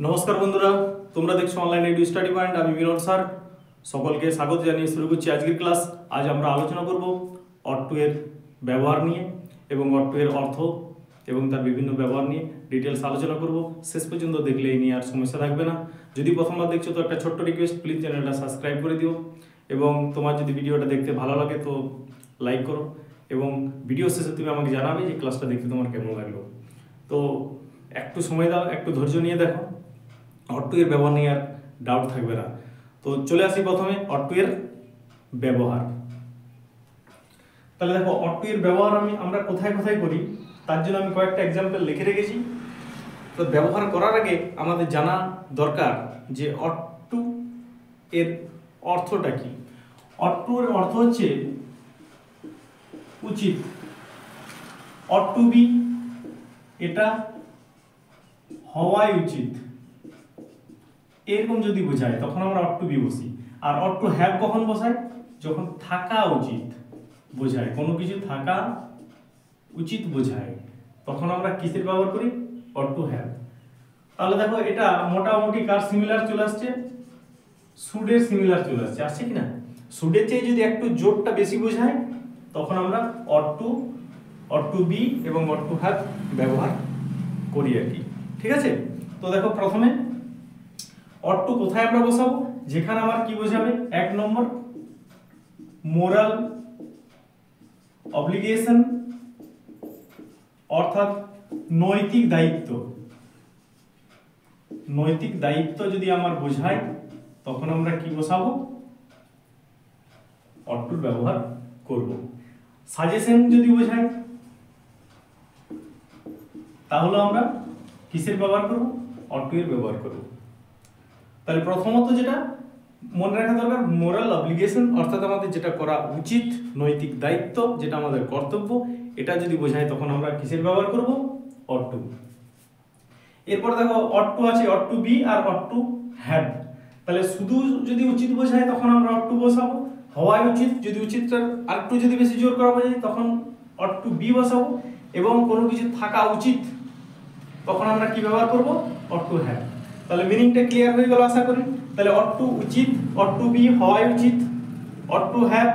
নমস্কার বন্ধুরা, তোমরা দেখছো অনলাইন এডু স্টাডি পয়েন্ট। আমি মিলন স্যার, সকলকে স্বাগত জানিয়ে শুরু করছি আজকের ক্লাস। আজ আমরা আলোচনা করব অট্টু এর ব্যবহার নিয়ে এবং অট্টু এর অর্থ এবং তার বিভিন্ন ব্যবহার নিয়ে ডিটেলস আলোচনা করব। শেষ পর্যন্ত দেখলে এই নিয়ে আর সমস্যা থাকবে না। যদি প্রথমবার দেখছো তো একটা ছোট্ট রিকোয়েস্ট, প্লিজ চ্যানেলটা সাবস্ক্রাইব করে দিও এবং তোমার যদি ভিডিওটা দেখতে ভালো লাগে তো লাইক করো এবং ভিডিও শেষে তুমি আমাকে জানাবে যে ক্লাসটা দেখতে তোমার কেমন লাগলো। তো একটু সময় দাও, একটু ধৈর্য নিয়ে দেখো, অট্টু এর ব্যবহার নিয়ে আর ডাউট থাকবে না। তো চলে আসি প্রথমে অট্টু এর ব্যবহার। তাহলে দেখো, অট্টু এর ব্যবহার আমরা কোথায় কোথায় করি তার জন্য আমি কয়েকটা এক্সাম্পল লিখে রেখেছি। তো ব্যবহার করার আগে আমাদের জানা দরকার যে অট্টু এর অর্থটা কি। অট্টু এর অর্থ হচ্ছে উচিত। অট্টু বি, এটা হওয়াই উচিত, এরকম যদি বোঝায় তখন আমরা অট্টু বি বসি। আর অট্টু হ্যাভ কখন বসাই? যখন থাকা উচিত বোঝায়, কোনো কিছু থাকা উচিত বোঝায়, তখন আমরা কিসের ব্যবহার করি? অট্টু হ্যাভ। তাহলে দেখো, এটা মোটামুটি কার সিমিলার চলে আসছে? শুডের সিমিলার চলে আসছে, আসছে কিনা? শুডের চেয়ে যদি একটু জোরটা বেশি বোঝায় তখন আমরা অট্টু, অট্টু বি এবং অট্টু হ্যাভ ব্যবহার করি আর কি। ঠিক আছে? তো দেখো, প্রথমে অট্টু কোথায় আমরা বসাবো? যেখানে আমার কি বোঝাবে? এক নম্বর, মোরাল অব্লিগেশন, অর্থাৎ নৈতিক দায়িত্ব। নৈতিক দায়িত্ব যদি আমার বোঝায় তখন আমরা কি বসাবো? অট্টুর ব্যবহার করব। সাজেশন যদি বোঝায় তাহলে আমরা কিসের ব্যবহার করব? অট্টু এর ব্যবহার করব। তাহলে প্রথমত যেটা মনে রাখা দরকার, মোরাল অব্লিগেশন, অর্থাৎ আমাদের যেটা করা উচিত, নৈতিক দায়িত্ব, যেটা আমাদের কর্তব্য, এটা যদি বোঝায় তখন আমরা কিসের ব্যবহার করব? অট্টু। এরপর দেখো, অট্টু আছে অট্টু বি আর অট্টু হ্যাভ। তাহলে শুধু যদি উচিত বোঝায় তখন আমরা অট্টু বসাবো। হওয়াই উচিত, যদি উচিতটার আরেকটু যদি বেশি জোর করা বোঝায় তখন অট্টু বি বসাবো। এবং কোনো কিছু থাকা উচিত তখন আমরা কি ব্যবহার করব? অট্টু হ্যাভ। তাহলে মিনিংটা ক্লিয়ার হয়ে গেল আশা করি। তাহলে অট্টু উচিত, অট্টু বি হওয়াই উচিত, অট্টু হ্যাভ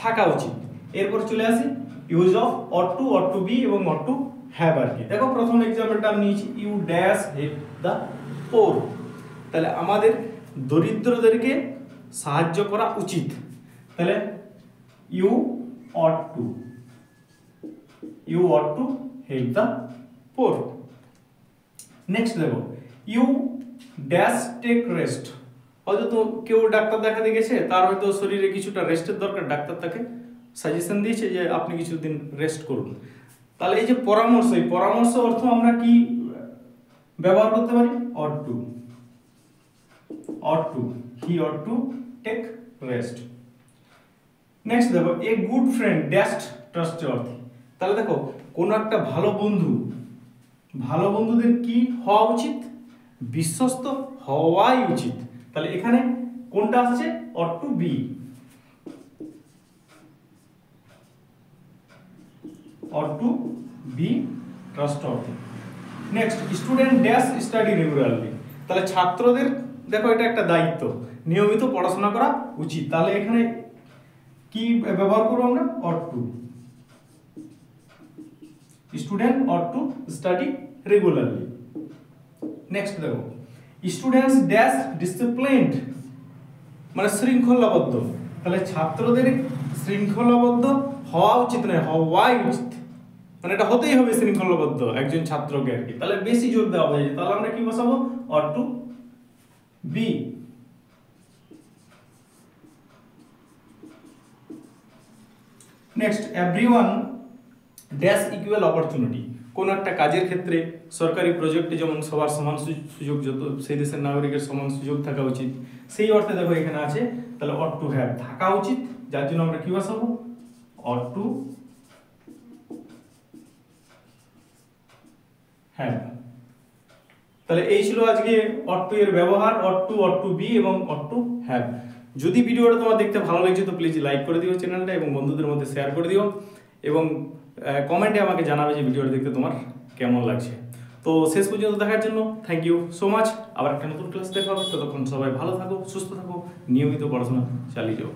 থাকা উচিত। এরপর চলে আসি use of ought to, ought to be এবং অট্টু হ্যাভ আর কি। দেখো, প্রথম এক্সাম্পলটা আমি নিয়েছি, you dash help the poor. তাহলে আমাদের দরিদ্রদেরকে সাহায্য করা উচিত। তাহলে you ought to, you ought to help the poor. Next দেখো, ইউ ড্যাশ টেক রেস্ট। হয়তো তো কেউ ডাক্তার দেখাতে গেছে, তার হয়তো শরীরে কিছুটা রেস্টের দরকার, ডাক্তার তাকে সাজেশন দিয়েছে যে আপনি কিছুদিন রেস্ট করুন। তাহলে এই যে পরামর্শ, এই পরামর্শ অর্থ আমরা কি ব্যবহার করতে পারি? Ought to, ought to, he ought to take rest. Next দেখো, a good friend dash trustworthy. তাহলে দেখো, কোনো একটা ভালো বন্ধু, ভালো বন্ধুদের কি হওয়া উচিত? বিশ্বস্ত হওয়াই উচিত। তাহলে এখানে কোনটা আসছে? Ought to be, ought to be trustworthy. Next, student dash study regularly. তাহলে ছাত্রদের দেখো, এটা একটা দায়িত্ব, নিয়মিত পড়াশোনা করা উচিত। তাহলে এখানে কি ব্যবহার করব আমরা? Ought to, student ought to study regularly. Next দেখো, স্টুডেন্টস ড্যাশ ডিসিপ্লিনড, মানে শৃঙ্খলাবদ্ধ। তাহলে ছাত্রদের শৃঙ্খলাবদ্ধ হওয়া উচিত নয়, হওয়াই উচিত, মানে এটা হতেই হবে শৃঙ্খলাবদ্ধ একজন ছাত্রকে আর কি। তাহলে বেশি জোর দেওয়া হয়েছে, তাহলে আমরা কি বসাবো? Ought to be. Next, everyone dash equal opportunity. কোন একটা কাজের ক্ষেত্রে, সরকারি প্রজেক্টে যেমন সবার সমান সুযোগ, যত সেই দেশের নাগরিকের সমান সুযোগ থাকা উচিত, সেই অর্থে দেখো এখানে আছে। তাহলে অট টু হ্যাভ থাকা উচিত, যার জন্য আমরা কি বসাবো? Ought to have. তাহলে এই ছিল আজকে অট টু এর ব্যবহার, ought to, ought to be এবং অট টু হ্যাভ। যদি ভিডিওটা তোমার দেখতে ভালো লাগছে তো প্লিজ লাইক করে দিও চ্যানেলটা এবং বন্ধুদের মধ্যে শেয়ার করে দিও এবং কমেন্টে আমাকে জানাবে যে ভিডিওটা দেখতে তোমার কেমন লাগছে। তো শেষ পর্যন্ত দেখার জন্য থ্যাংক ইউ সো মাচ। আবার একটা নতুন ক্লাস দেখা হবে, ততক্ষণ সবাই ভালো থাকো, সুস্থ থাকো, নিয়মিত পড়াশোনা চালিয়ে যাও।